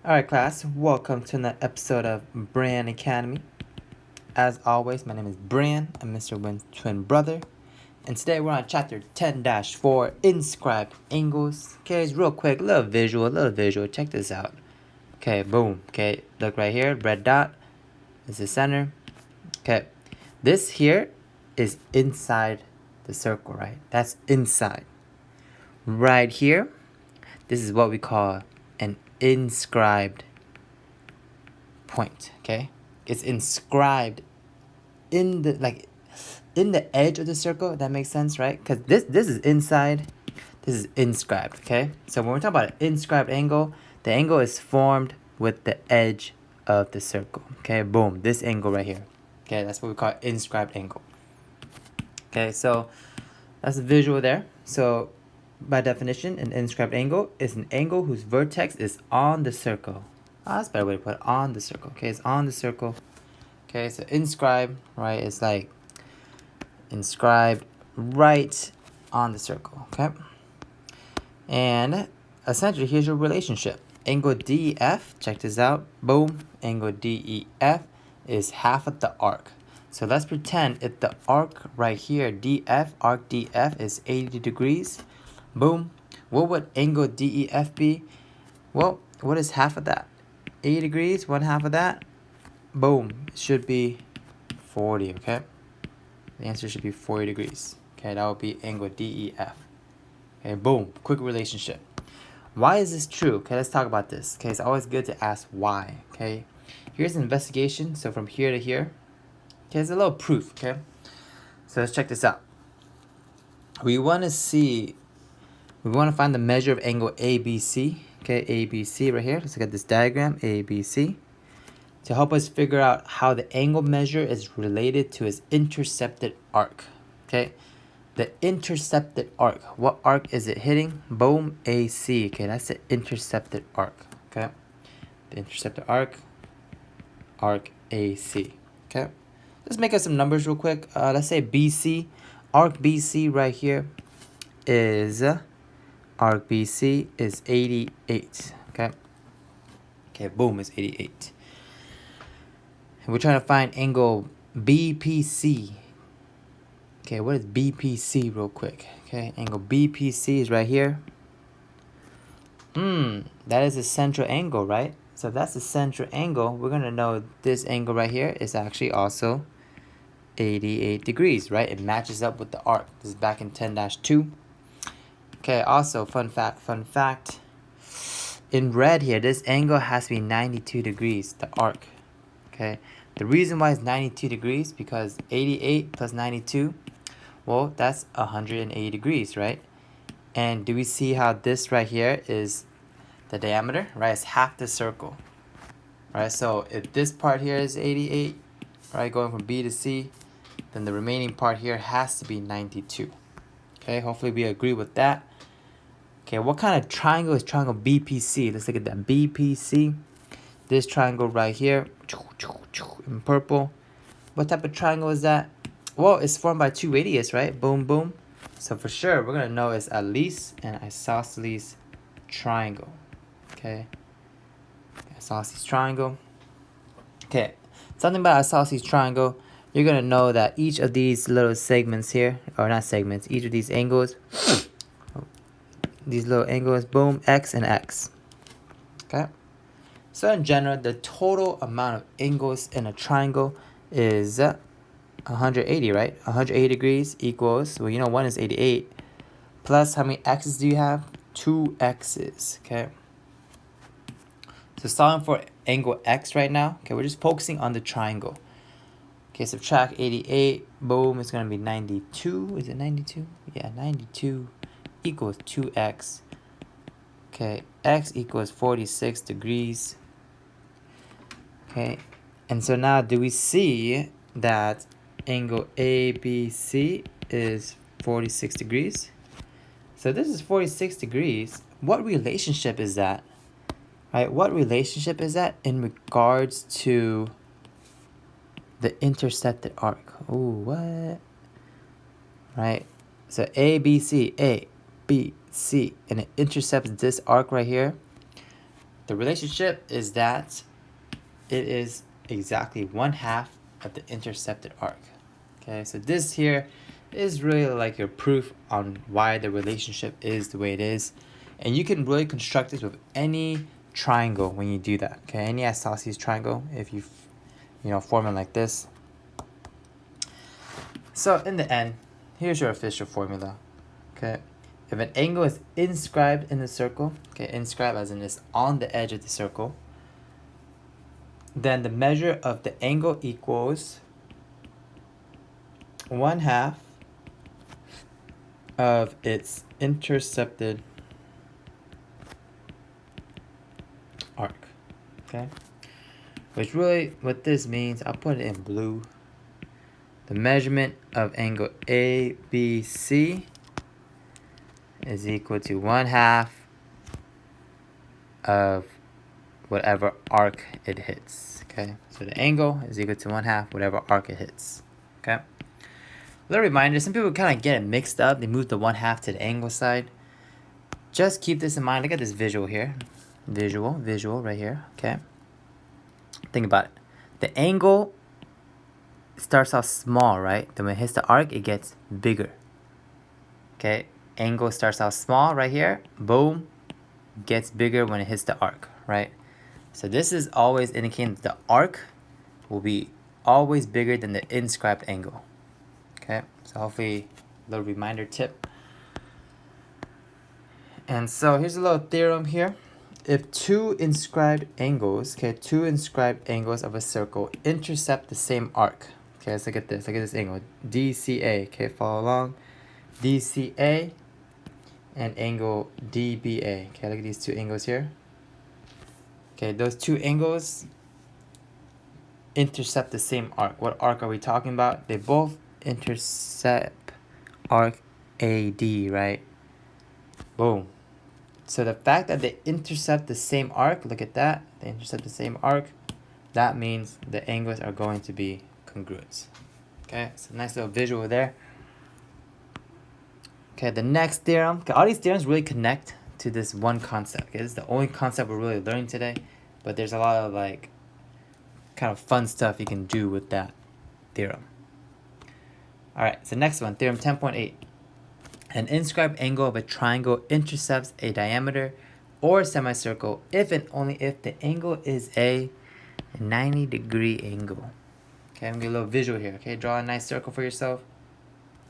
Alright class, welcome to another episode of Brand Academy. As always, my name is Bran, I'm Mr. Wynn's twin brother. And today we're on chapter 10-4, Inscribed Angles. Okay, it's real quick, a little visual, check this out. Okay, boom, okay, look right here, red dot is the center. Okay, this here is inside the circle, right? That's inside. Right here, this is what we call an inscribed point. Okay, it's inscribed in the edge of the circle. That makes sense, right? Because this is inside, this is inscribed. Okay, so when we're talking about an inscribed angle, the angle is formed with the edge of the circle. Okay, boom, this angle right here. Okay, that's what we call inscribed angle. Okay, so that's a visual there. So by definition, an inscribed angle is an angle whose vertex is on the circle. That's a better way to put it, on the circle. Okay, it's on the circle. Okay, so inscribed, right, is like inscribed right on the circle. Okay, and essentially here's your relationship. Angle DEF, check this out, boom, angle DEF is half of the arc. So let's pretend if the arc right here, DF, arc DF is 80 degrees, boom, what would angle DEF be? Well, what is half of that? 80 degrees, one half of that, boom, it should be 40, okay? The answer should be 40 degrees. Okay, that would be angle DEF. Okay, boom, quick relationship. Why is this true? Okay, let's talk about this. Okay, it's always good to ask why. Okay, here's an investigation. So from here to here, okay, there's a little proof. Okay, so let's check this out. We want to find the measure of angle ABC. Okay, ABC right here. Let's look at this diagram, ABC, to help us figure out how the angle measure is related to its intercepted arc. Okay, the intercepted arc. What arc is it hitting? Boom, AC. Okay, that's the intercepted arc. Okay, the intercepted arc, arc AC. Okay, let's make up some numbers real quick. Let's say BC, arc BC right here is arc BC is 88. Okay, okay, boom, it's 88. And we're trying to find angle BPC. Okay, what is BPC real quick? Okay, angle BPC is right here. That is a central angle, right? So if that's the central angle, we're gonna know this angle right here is actually also 88 degrees, right? It matches up with the arc. This is back in 10-2. Okay, also fun fact. In red here, this angle has to be 92 degrees, the arc. Okay, the reason why it's 92 degrees because 88 plus 92, well, that's 180 degrees, right? And do we see how this right here is the diameter, right? It's half the circle, right? So if this part here is 88, right, going from B to C, then the remaining part here has to be 92. Okay, hopefully we agree with that. Okay, what kind of triangle is triangle BPC? Let's look at that. BPC, this triangle right here in purple. What type of triangle is that? Well, it's formed by two radius, right? Boom, boom. So for sure, we're going to know it's at least an isosceles triangle. Okay. Isosceles triangle. Okay. Something about isosceles triangle, you're going to know that each of these little segments here, or not segments, each of these angles, these little angles, boom, X and X. Okay. So in general, the total amount of angles in a triangle is 180, right? 180 degrees equals, well, you know, 1 is 88. Plus, how many x's do you have? 2 x's, okay? So solving for angle x right now, okay, we're just focusing on the triangle. Okay, subtract 88, boom, it's going to be 92. Is it 92? Yeah, 92 equals 2x. Okay, x equals 46 degrees. Okay, and so now do we see that angle ABC is 46 degrees? So this is 46 degrees. What relationship is that? Right? What relationship is that in regards to the intercepted arc? Oh, what? Right? So ABC, A, B, C, and it intercepts this arc right here. The relationship is that it is exactly 1/2 of the intercepted arc. Okay, so this here is really like your proof on why the relationship is the way it is. And you can really construct this with any triangle when you do that. Okay, any isosceles triangle, if you form it like this. So in the end, here's your official formula. Okay, if an angle is inscribed in the circle, okay, inscribed as in it's on the edge of the circle, then the measure of the angle equals 1/2 of its intercepted arc. Okay, which really what this means, I'll put it in blue. The measurement of angle ABC is equal to 1/2 of whatever arc it hits. Okay, so the angle is equal to 1/2 whatever arc it hits. Okay, little reminder, some people kind of get it mixed up. They move the 1/2 to the angle side. Just keep this in mind. Look at this visual here. Visual right here. Okay, think about it. The angle starts off small, right? Then when it hits the arc, it gets bigger. Okay, angle starts out small right here. Boom, gets bigger when it hits the arc, right? So this is always indicating that the arc will be always bigger than the inscribed angle. Okay, so hopefully a little reminder tip. And so here's a little theorem here. If two inscribed angles of a circle intercept the same arc. Okay, let's look at this. Look at this angle, DCA. Okay, follow along. DCA and angle DBA. Okay, look at these two angles here. Okay, those two angles intercept the same arc. What arc are we talking about? They both intercept arc AD, right? Boom. So the fact that they intercept the same arc, look at that. They intercept the same arc. That means the angles are going to be congruent. Okay, so nice little visual there. Okay, the next theorem. Okay, all these theorems really connect to this one concept. Okay, this is the only concept we're really learning today, but there's a lot of like kind of fun stuff you can do with that theorem. All right, so next one, theorem 10.8. An inscribed angle of a triangle intercepts a diameter or semicircle if and only if the angle is a 90-degree angle. Okay, I'm gonna get a little visual here. Okay, draw a nice circle for yourself.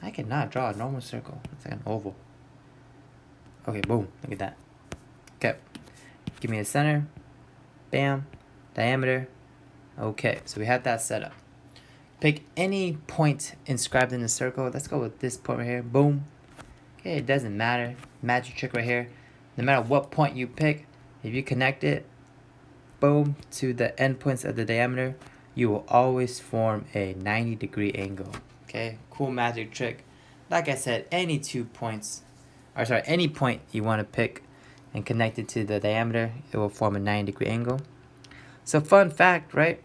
I cannot draw a normal circle. It's like an oval. Okay, boom, look at that. Okay, give me a center. Bam, diameter. Okay, so we have that set up. Pick any point inscribed in the circle. Let's go with this point right here. Boom. Okay, it doesn't matter. Magic trick right here. No matter what point you pick, if you connect it, boom, to the endpoints of the diameter, you will always form a 90-degree angle. Okay, cool magic trick. Like I said, any any point you want to pick and connect it to the diameter, it will form a 90-degree angle. So fun fact, right?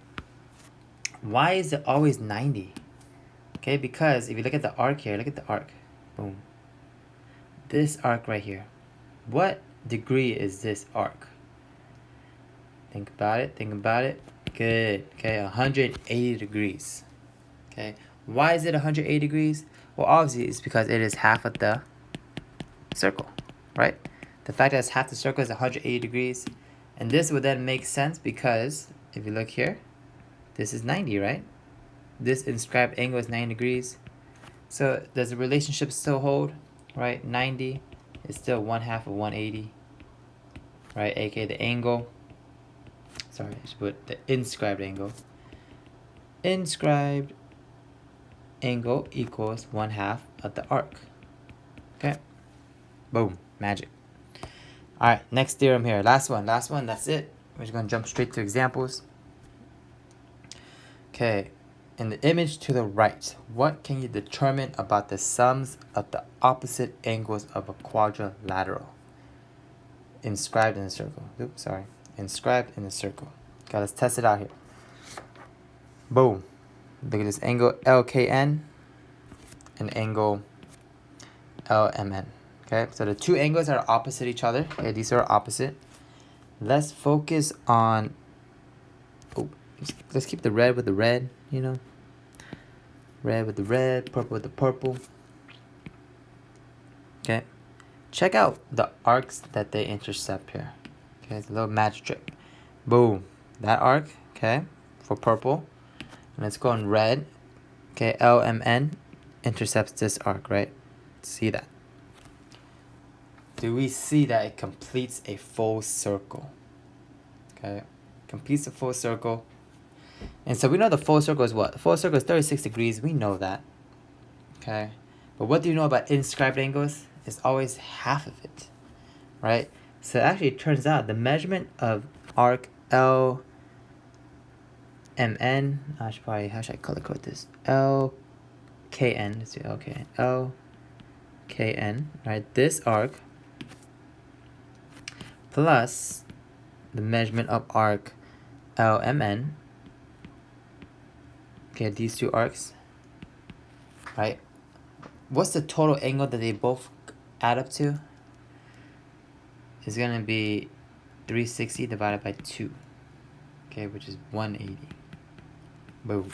Why is it always 90? Okay, because if you look at the arc here, look at the arc. Boom. This arc right here. What degree is this arc? Think about it. Good. Okay, 180 degrees. Okay, why is it 180 degrees? Well, obviously it's because it is half of the circle, right? The fact that it's half the circle is 180 degrees. And this would then make sense because if you look here, this is 90, right? This inscribed angle is 90 degrees. So does the relationship still hold, right? 90 is still 1/2 of 180, right? AKA the angle. Sorry, I should put the inscribed angle. Inscribed angle equals 1/2 of the arc. Okay. Boom. Magic. Alright, next theorem here. Last one, that's it. We're just going to jump straight to examples. Okay, in the image to the right, what can you determine about the sums of the opposite angles of a quadrilateral? Inscribed in a circle. Oops, sorry. Inscribed in a circle. Okay, let's test it out here. Boom. Look at this angle LKN and angle LMN. Okay, so the two angles are opposite each other. Okay, these are opposite. let's focus on, oh, let's keep the red with the red, you know, red with the red, purple with the purple. Okay, check out the arcs that they intercept here. Okay, it's a little magic trick. Boom, that arc, okay, for purple. And let's go on red. Okay, LMN intercepts this arc, right? See that? Do we see that it completes a full circle? Okay, completes a full circle. And so we know the full circle is what? The full circle is 36 degrees. We know that. Okay, but what do you know about inscribed angles? It's always half of it, right? So actually it turns out the measurement of arc LMN, how should I color code this? LKN, let's do LKN. LKN, right? This arc plus the measurement of arc LMN. Okay, these two arcs, right? What's the total angle that they both add up to? It's gonna be 360 divided by 2, okay, which is 180. Boom.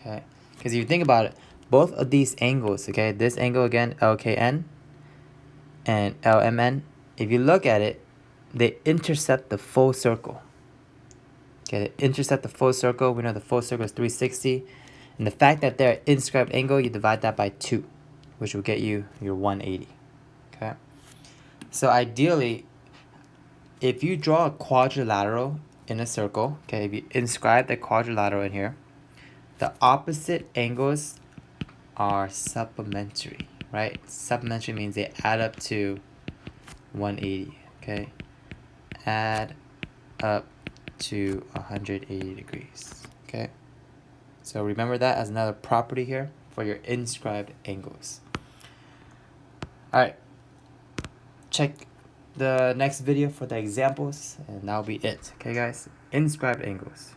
Okay, because if you think about it, both of these angles, okay, this angle again, LKN and LMN, if you look at it, they intercept the full circle. Okay, they intercept the full circle. We know the full circle is 360. And the fact that they're inscribed angle, you divide that by 2, which will get you your 180. Okay, so ideally, if you draw a quadrilateral in a circle, okay, if you inscribe the quadrilateral in here, the opposite angles are supplementary, right? Supplementary means they add up to 180, okay? Add up to 180 degrees, okay? So remember that as another property here for your inscribed angles. All right, check the next video for the examples, and that'll be it, okay guys? Inscribed angles.